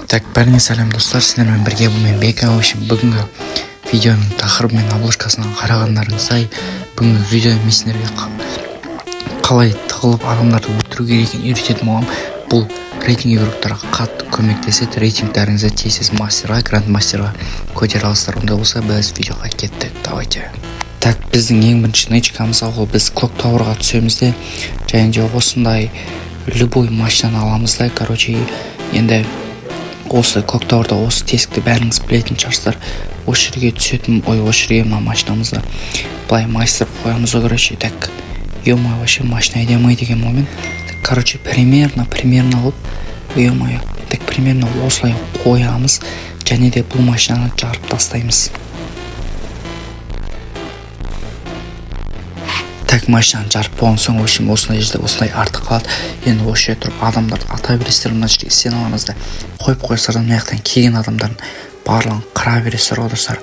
Так, бәріңе сәлем достар, сіздермен бірге бұл мен Бека. В общем, бүгінгі видеоның тақырыбы мен обложкасынан қарағандарыңыздай, бүгінгі видео мен сіздерге қалай тығылып адамдарды өлтіру керек екенін үйрететін боламын. Бұл рейтинг игроктерға қатты көмектеседі. Рейтингтеріңізді тез мастерға, грандмастерға көтере аласыздар. Онда болса, біз видеоға кеттік. Давайте. Так, біздің ең бірінші нычкамыз ол біз клок тауырға түсеміз де, және де осындай любой машинаны аламыз да. Енді осы клок тауырда осы тесікті бәріңіз білетін шығарсыздар. Осы жерге түсетін, осы жерге мына машинамызды былай майыстырып қоямыз. Так, ё-моё, вообще машина әдемі деген момент. Примерно алып, ё-моё, так примерно осылай қоямыз, және де бұл машинаны жарып тастаймыз. Так, машинаны жарып болған соң, осындай жерде осындай артық қалады. Енді осы жерде тұрып адамдарды ата бересіздер, мына жерге стеналарыңызды қойып қойсаңыздар, мына жақтан келген адамдардың барлығын қыра бересіздер достар.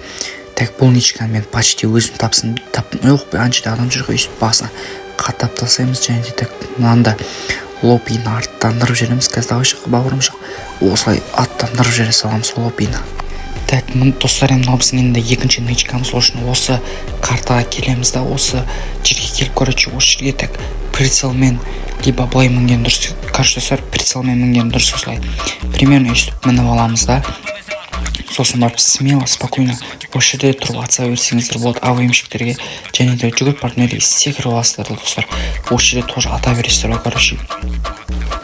Так, бұл ничканы мен почти өзім таптым. Жоқ, ана жерде адам жүр ғой, өйстіп басына қаттап тастаймыз, және де так мынанда лоббині арттандырып жібереміз. Қазір бауырым жоқ. Осылай аттандырып жібере саламыз лоббині. Так, достар, мынау біздің енді екінші нычкамыз. Осы картаға келеміз да, осы жерге келіп, осы жерге так прицелмен либо былай мінген дұрыс. Достар, прицелмен мінген дұрыс. Осылай примерно өйстіп мініп аламыз да. Сосын барып смело, спокойно осы жерде тұрып атса берсеңіздер болады АВМшіктерге, және де жүгіріп партнерге секіріп аласыздар достар. Осы жерде тоже ата бересіздер.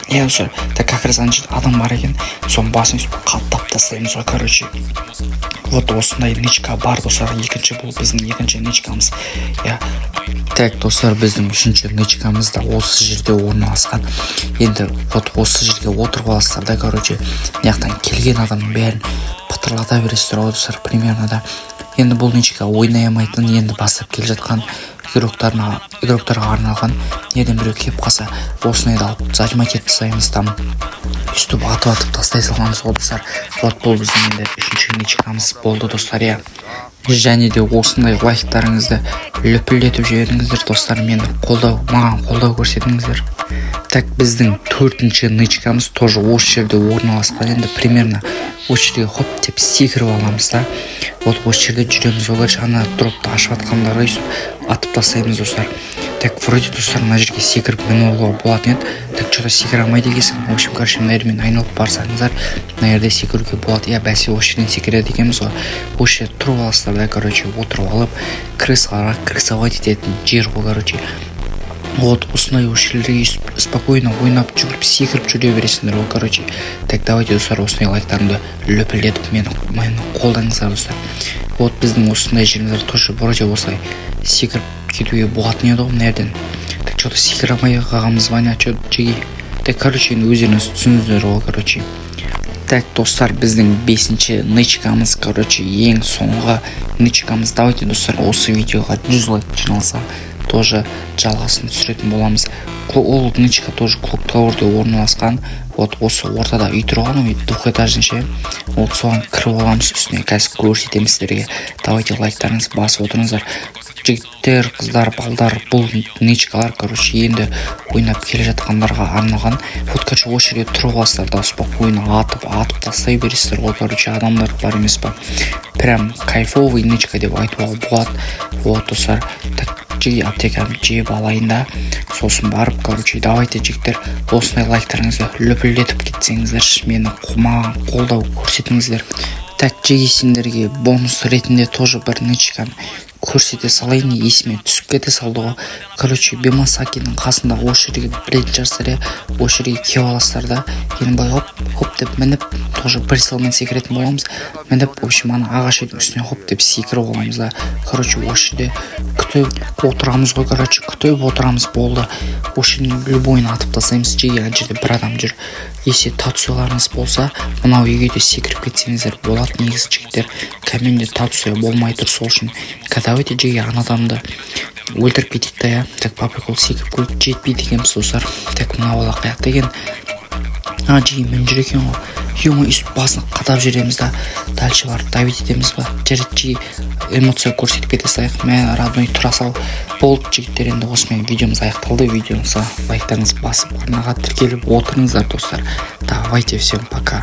Я уже так как раз ана жерде адам бар екен, соның басын қаттап тастаймыз. Вот осындай нычка бар достар. Бұл біздің екінші нычкамыз. Так, достар, біздің үшінші нычкамыз да осы жерде орналасқан. Енді вот осы жерге отырып аласыздар да, мынаяқтан келген адамның бәрін пытырлата бересіздер достар, примерно да. Енді бұл нычка ойнай алмайтын, енді бастап келе жатқан игроктарға арналған. Неден біреу кеп қалса, осындай да алып зажимать етіп тастаймыз, там үстіп атып тастай саламыз достар. Вот бұл біздің енді үшінші нычкамыз болды достар. Және де осындай лайктарыңызды лүпілдетіп жіберіңіздер достар, маған қолдау көрсетіңіздер. Так, біздің төртінші нычкамыз тоже осы жерде орналасқан. Енді примерно осы жерге хоп деп секіріп аламыз да. Вот осы жерде жүреміз. Ана дропты ашып атқандарға атып тастаймыз достар. Так, вроде достар, мына жерге секіріп мініп алуға болатын еді. Так, что-то секіре алмайды екенсің. В общем, мына жермен айналып барсаңыздар, мына жерде секіруге болады. Бәсе осы жерден секіреді екенбіз ғой. Осы жерде тұрып аласыздар да, отырып алып, крысовать ететін жер ғой. Вот осындай өшелерге спокойно ойнап жүгіріп секіріп жүре бересіңдер ғой. Так, давайте достар, осындай лайктарымды лөпілдетіп мені қолдаңыздар достар. Вот біздің осындай жеріміздер тоже вроде осылай секіріп кетуге болатын еді ғой мына жерден. Так, что-то секіре алмай қалғанбыз ба, что-то жеге. Так, енді өздеріңіз түсіндіңіздер ғой. Так, достар, біздің бесінші нычкамыз, ең соңғы нычкамыз. Давайте достар, осы видеоға 100 лайк жиналса, тоже жалғасын түсіретін боламыз. Ол нычка тоже клок тауырда орналасқан. Вот осы ортада үй тұрған, двухэтажный ше. Вот соған кіріп аламыз, үстіне қазір көрсетеміз сіздерге. Давайте лайктарыңызды басып отырыңыздар. Жігіттер, қыздар, балдар, бұл нычкалар енді ойнап келе жатқандарға арналған. Вот осы жерге тұрып аласыздар да, спокойно атып тастай бересіздер ғой. Адамдар бар емес па. Прям кайфовый нычка деп айтуға болады. Вот достар, аптеканы жеп алайын да, сосын барып, давайте жігіттер, осындай лайктарыңызды лөпілдетіп кетсеңіздер, мені маған қолдау көрсетіңіздер. Так, сендерге бонус ретінде тоже бір нычканы көрсете салайын, есіме түсіп кете салды ғой. Бемасакиның қасында осы жерге білетін жарсар, осы жерге кеп аласыздар да, енді былай хоп деп мініп, тоже прицелмен секіретін боламыз. Мініп, ана ағаш үйдің үстіне хоп деп секіріп оламыз да. Осы жерде күтіп отырамыз ғой, күтіп отырамыз болды. Осы жерден любойын атып тастаймыз. Ана жерде бір адам жүр. Есе татусыларыңыз болса, мынау үйге де секіріп кетсеңіздер болады. Негізі жігіттер, кәменде татусыя болмай тұр, сол үшін давайте ана адамды өлтіріп кетейік та. Так, паприкол секіріп жетпейді екенбіз достар. Так, мына ола қаяқ деген мен жүр екен ғой. Ё-моё, үстіп басын қадап жүреміз да, дальше барып давить етеміз ба. Жарайды, эмоция көрсетіп кете салайық. Мен родной тұра сал. Болды жігіттер, енді осымен видеомыз аяқталды. Видеомызға лайктарыңыз басып, арнаға тіркеліп отырыңыздар достар. Давайте, всем пока.